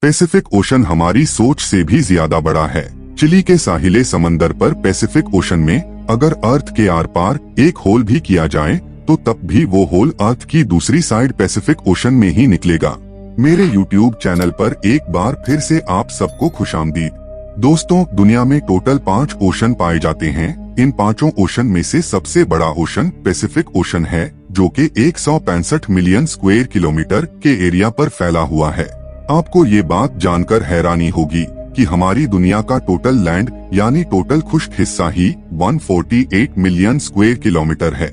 Pacific ocean हमारी सोच से भी ज्यादा बड़ा है। चिली के साहिले समंदर पर पैसिफिक ओशन में अगर अर्थ के आर पार एक होल भी किया जाए तो तब भी वो होल अर्थ की दूसरी साइड पैसिफिक ओशन में ही निकलेगा। मेरे YouTube चैनल पर एक बार फिर से आप सबको खुशामदीद। दोस्तों, दुनिया में टोटल 5 ओशन पाए जाते हैं। इन 5 ओशन में से सबसे बड़ा ओशन पैसिफिक ओशन है, जो कि 165 मिलियन स्क्वायर किलोमीटर के एरिया पर फैला हुआ है। आपको ये बात जानकर हैरानी होगी कि हमारी दुनिया का टोटल लैंड यानी टोटल खुश्क हिस्सा ही 148 मिलियन स्क्वायर किलोमीटर है,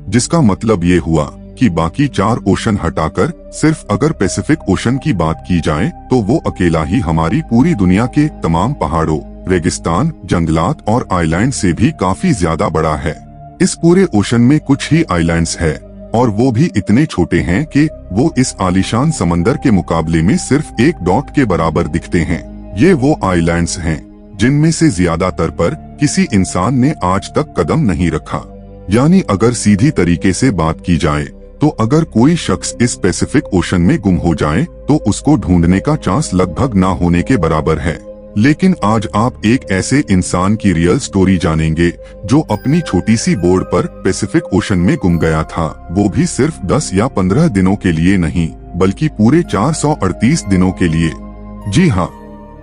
जिसका मतलब ये हुआ कि बाकी 4 ओशन हटाकर सिर्फ अगर पैसिफिक ओशन की बात की जाए तो वो अकेला ही हमारी पूरी दुनिया के तमाम पहाड़ों, रेगिस्तान, जंगलात और आइलैंड से भी काफी ज्यादा बड़ा है। इस पूरे ओशन में कुछ ही आइलैंड्स है और वो भी इतने छोटे हैं कि वो इस आलीशान समंदर के मुकाबले में सिर्फ एक डॉट के बराबर दिखते हैं। ये वो आइलैंड्स हैं जिनमें से ज्यादातर पर किसी इंसान ने आज तक कदम नहीं रखा। यानी अगर सीधी तरीके से बात की जाए तो अगर कोई शख्स इस पैसिफिक ओशन में गुम हो जाए तो उसको ढूंढने का चांस लगभग ना होने के बराबर है। लेकिन आज आप एक ऐसे इंसान की रियल स्टोरी जानेंगे जो अपनी छोटी सी बोट पर पैसिफिक ओशन में गुम गया था, वो भी सिर्फ 10 या 15 दिनों के लिए नहीं बल्कि पूरे 438 दिनों के लिए। जी हाँ,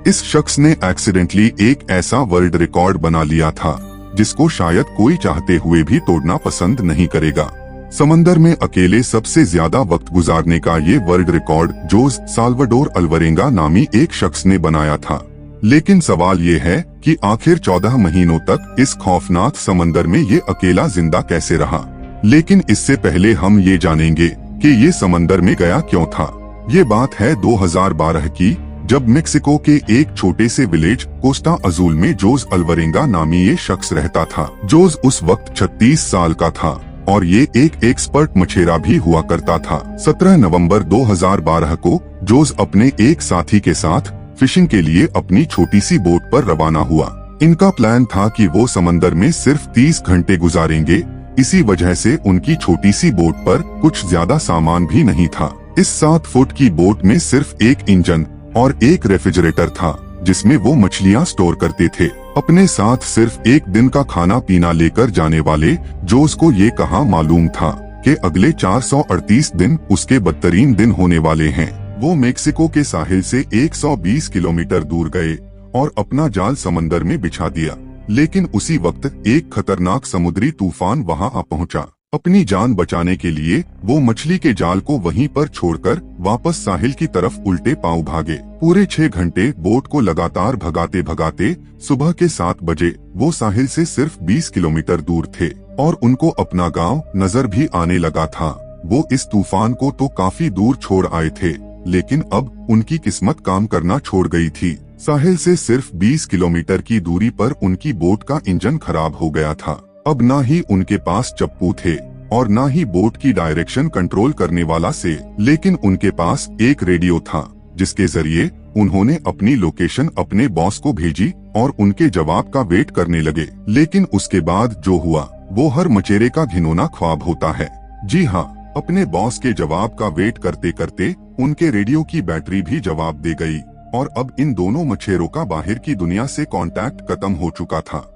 इस शख्स ने एक्सीडेंटली एक ऐसा वर्ल्ड रिकॉर्ड बना लिया था जिसको शायद कोई चाहते हुए भी तोड़ना पसंद नहीं करेगा। समंदर में अकेले सबसे ज्यादा वक्त गुजारने का ये वर्ल्ड रिकॉर्ड जोस साल्वाडोर अल्वरेंगा नामी एक शख्स ने बनाया था। लेकिन सवाल ये है कि आखिर 14 महीनों तक इस खौफनाक समंदर में ये अकेला जिंदा कैसे रहा। लेकिन इससे पहले हम ये जानेंगे कि ये समंदर में गया क्यों था। ये बात है 2012 की, जब मेक्सिको के एक छोटे से विलेज कोस्टा अजूल में जोस अल्वरेंगा नामी ये शख्स रहता था। जोस उस वक्त 36 साल का था और ये एक एक्सपर्ट मछेरा भी हुआ करता था। 17 नवंबर 2012 को जोस अपने एक साथी के साथ फिशिंग के लिए अपनी छोटी सी बोट पर रवाना हुआ। इनका प्लान था कि वो समंदर में सिर्फ 30 घंटे गुजारेंगे। इसी वजह से उनकी छोटी सी बोट पर कुछ ज्यादा सामान भी नहीं था। इस 7 फुट की बोट में सिर्फ एक इंजन और एक रेफ्रिजरेटर था जिसमें वो मछलियां स्टोर करते थे। अपने साथ सिर्फ एक दिन का खाना पीना लेकर जाने वाले जोस को ये कहाँ मालूम था कि अगले 438 दिन उसके बदतरीन दिन होने वाले हैं। वो मेक्सिको के साहिल से 120 किलोमीटर दूर गए और अपना जाल समंदर में बिछा दिया। लेकिन उसी वक्त एक खतरनाक समुद्री तूफान वहां आ पहुंचा। अपनी जान बचाने के लिए वो मछली के जाल को वहीं पर छोड़कर वापस साहिल की तरफ उल्टे पांव भागे। पूरे 6 घंटे बोट को लगातार भगाते भगाते सुबह के 7 बजे वो साहिल से सिर्फ 20 किलोमीटर दूर थे और उनको अपना गांव नजर भी आने लगा था। वो इस तूफान को तो काफी दूर छोड़ आए थे, लेकिन अब उनकी किस्मत काम करना छोड़ गई थी। साहिल से सिर्फ 20 किलोमीटर की दूरी पर उनकी बोट का इंजन खराब हो गया था। अब ना ही उनके पास चप्पू थे और ना ही बोट की डायरेक्शन कंट्रोल करने वाला से, लेकिन उनके पास एक रेडियो था जिसके जरिए उन्होंने अपनी लोकेशन अपने बॉस को भेजी और उनके जवाब का वेट करने लगे। लेकिन उसके बाद जो हुआ वो हर मचेरे का घिनौना ख्वाब होता है। जी हाँ, अपने बॉस के जवाब का वेट करते करते उनके रेडियो की बैटरी भी जवाब दे गई और अब इन दोनों मछेरों का बाहर की दुनिया से कांटेक्ट खत्म हो चुका था।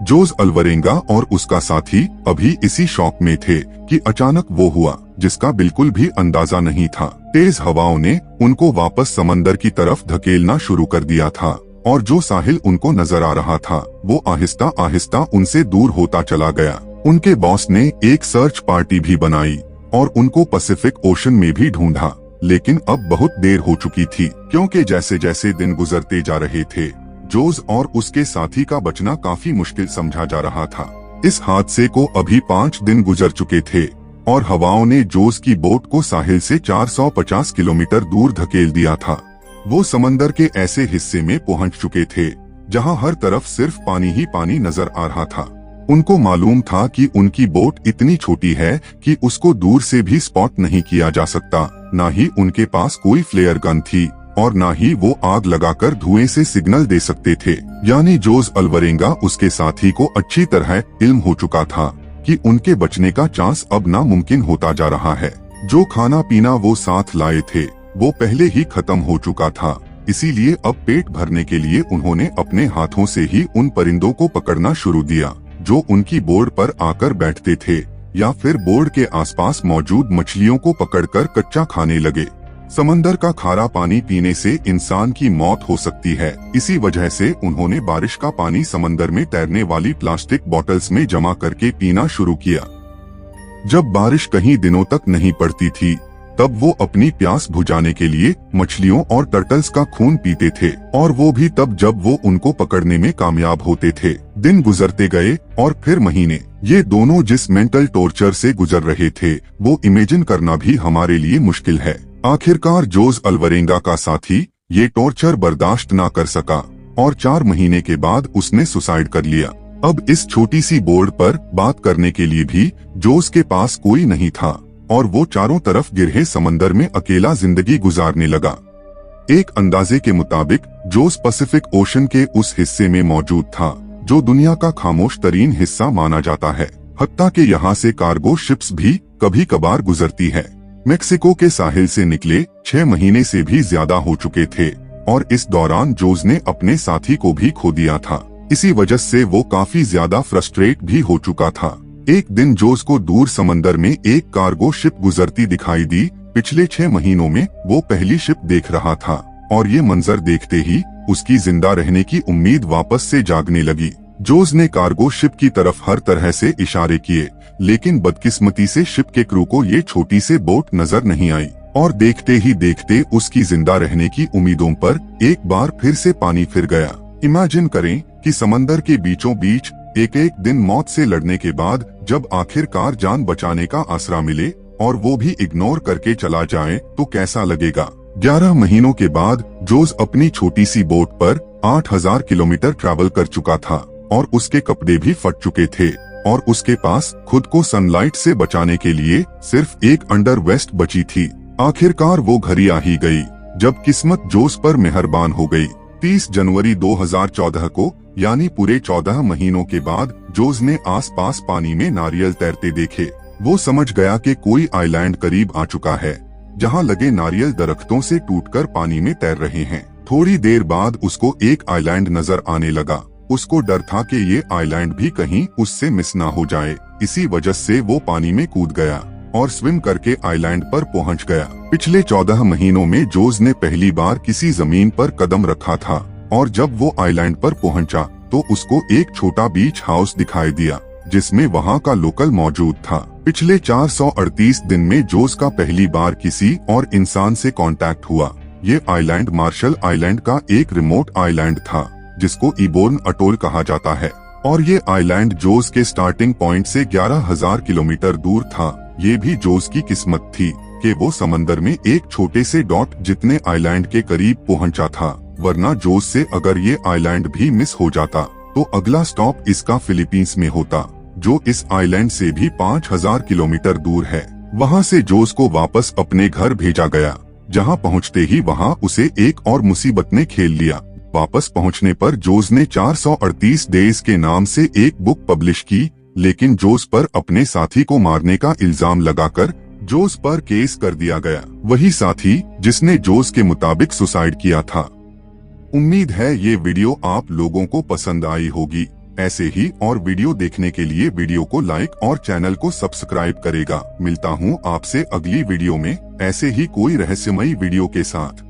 जोस अल्वरेंगा और उसका साथी अभी इसी शौक में थे कि अचानक वो हुआ जिसका बिल्कुल भी अंदाजा नहीं था। तेज हवाओं ने उनको वापस समंदर की तरफ धकेलना शुरू कर दिया था और जो साहिल उनको नजर आ रहा था वो आहिस्ता आहिस्ता उनसे दूर होता चला गया। उनके बॉस ने एक सर्च पार्टी भी बनाई और उनको पैसिफिक ओशन में भी ढूंढा, लेकिन अब बहुत देर हो चुकी थी क्योंकि जैसे जैसे दिन गुजरते जा रहे थे जोस और उसके साथी का बचना काफी मुश्किल समझा जा रहा था। इस हादसे को अभी 5 दिन गुजर चुके थे और हवाओं ने जोस की बोट को साहिल से 450 किलोमीटर दूर धकेल दिया था। वो समंदर के ऐसे हिस्से में पहुंच चुके थे जहां हर तरफ सिर्फ पानी ही पानी नजर आ रहा था। उनको मालूम था कि उनकी बोट इतनी छोटी है कि उसको दूर से भी स्पॉट नहीं किया जा सकता। ना ही उनके पास कोई फ्लेयर गन थी और ना ही वो आग लगाकर धुएं से सिग्नल दे सकते थे। यानी जोस अल्वरेंगा उसके साथी को अच्छी तरह इल्म हो चुका था कि उनके बचने का चांस अब नामुमकिन होता जा रहा है। जो खाना पीना वो साथ लाए थे वो पहले ही खत्म हो चुका था। इसीलिए अब पेट भरने के लिए उन्होंने अपने हाथों से ही उन परिंदों को पकड़ना शुरू दिया जो उनकी बोर्ड पर आकर बैठते थे, या फिर बोर्ड के आसपास मौजूद मछलियों को पकड़कर कच्चा खाने लगे। समंदर का खारा पानी पीने से इंसान की मौत हो सकती है। इसी वजह से उन्होंने बारिश का पानी समंदर में तैरने वाली प्लास्टिक बॉटल्स में जमा करके पीना शुरू किया। जब बारिश कहीं दिनों तक नहीं पड़ती थी, तब वो अपनी प्यास बुझाने के लिए मछलियों और टर्टल्स का खून पीते थे, और वो भी तब जब वो उनको पकड़ने में कामयाब होते थे। दिन गुजरते गए और फिर महीने। ये दोनों जिस मेंटल टॉर्चर से गुजर रहे थे वो इमेजिन करना भी हमारे लिए मुश्किल है। आखिरकार जोस अल्वरेंगा का साथी ये टॉर्चर बर्दाश्त ना कर सका और 4 महीने के बाद उसने सुसाइड कर लिया। अब इस छोटी सी बोर्ड पर बात करने के लिए भी जोस के पास कोई नहीं था और वो चारों तरफ गिरहे समंदर में अकेला जिंदगी गुजारने लगा। एक अंदाजे के मुताबिक जोस पैसिफिक ओशन के उस हिस्से में मौजूद था जो दुनिया का खामोश तरीन हिस्सा माना जाता है। हत्ता के यहाँ से कार्गो शिप्स भी कभी कभार गुजरती है। मेक्सिको के साहिल से निकले 6 महीने से भी ज्यादा हो चुके थे और इस दौरान जोस ने अपने साथी को भी खो दिया था। इसी वजह से वो काफी ज्यादा फ्रस्ट्रेट भी हो चुका था। एक दिन जोस को दूर समंदर में एक कार्गो शिप गुजरती दिखाई दी। पिछले 6 महीनों में वो पहली शिप देख रहा था और ये मंजर देखते ही उसकी जिंदा रहने की उम्मीद वापस से जागने लगी। जोस ने कार्गो शिप की तरफ हर तरह से इशारे किए, लेकिन बदकिस्मती से शिप के क्रू को ये छोटी से बोट नजर नहीं आई और देखते ही देखते उसकी जिंदा रहने की उम्मीदों पर एक बार फिर से पानी फिर गया। इमेजिन करें कि समंदर के बीचों बीच एक दिन मौत से लड़ने के बाद जब आखिरकार जान बचाने का आसरा मिले और वो भी इग्नोर करके चला जाए तो कैसा लगेगा। 11 महीनों के बाद जोस अपनी छोटी सी बोट पर 8000 किलोमीटर ट्रैवल कर चुका था और उसके कपड़े भी फट चुके थे और उसके पास खुद को सनलाइट से बचाने के लिए सिर्फ एक अंडर वेस्ट बची थी। आखिरकार वो घड़ी आ ही गई जब किस्मत जोस पर मेहरबान हो गई। 30 जनवरी 2014 को यानी पूरे 14 महीनों के बाद जोस ने आसपास पानी में नारियल तैरते देखे। वो समझ गया कि कोई आइलैंड करीब आ चुका है जहां लगे नारियल दरख्तों से टूटकर पानी में तैर रहे हैं। थोड़ी देर बाद उसको एक आइलैंड नजर आने लगा। उसको डर था कि ये आइलैंड भी कहीं उससे मिस ना हो जाए। इसी वजह से वो पानी में कूद गया और स्विम करके आइलैंड पर पहुंच गया। पिछले 14 महीनों में जोस ने पहली बार किसी जमीन पर कदम रखा था और जब वो आइलैंड पर पहुंचा तो उसको एक छोटा बीच हाउस दिखाई दिया जिसमें वहां का लोकल मौजूद था। पिछले 438 दिन में जोस का पहली बार किसी और इंसान से कांटेक्ट हुआ। ये आइलैंड मार्शल आइलैंड का एक रिमोट आइलैंड था जिसको इबोर्न अटोल कहा जाता है और ये आइलैंड जोस के स्टार्टिंग पॉइंट से 11,000 किलोमीटर दूर था। ये भी जोस की किस्मत थी कि वो समंदर में एक छोटे से डॉट जितने आइलैंड के करीब पहुंचा था, वरना जोस से अगर ये आइलैंड भी मिस हो जाता तो अगला स्टॉप इसका फिलीपींस में होता जो इस आइलैंड से भी 5000 किलोमीटर दूर है। वहाँ से जोस को वापस अपने घर भेजा गया जहाँ पहुँचते ही वहाँ उसे एक और मुसीबत ने खेल लिया। वापस पहुंचने पर जोस ने 438 डेज के नाम से एक बुक पब्लिश की, लेकिन जोस पर अपने साथी को मारने का इल्जाम लगाकर जोस पर केस कर दिया गया। वही साथी जिसने जोस के मुताबिक सुसाइड किया था। उम्मीद है ये वीडियो आप लोगों को पसंद आई होगी। ऐसे ही और वीडियो देखने के लिए वीडियो को लाइक और चैनल को सब्सक्राइब करेगा। मिलता हूँ आपसे अगली वीडियो में ऐसे ही कोई रहस्यमयी वीडियो के साथ।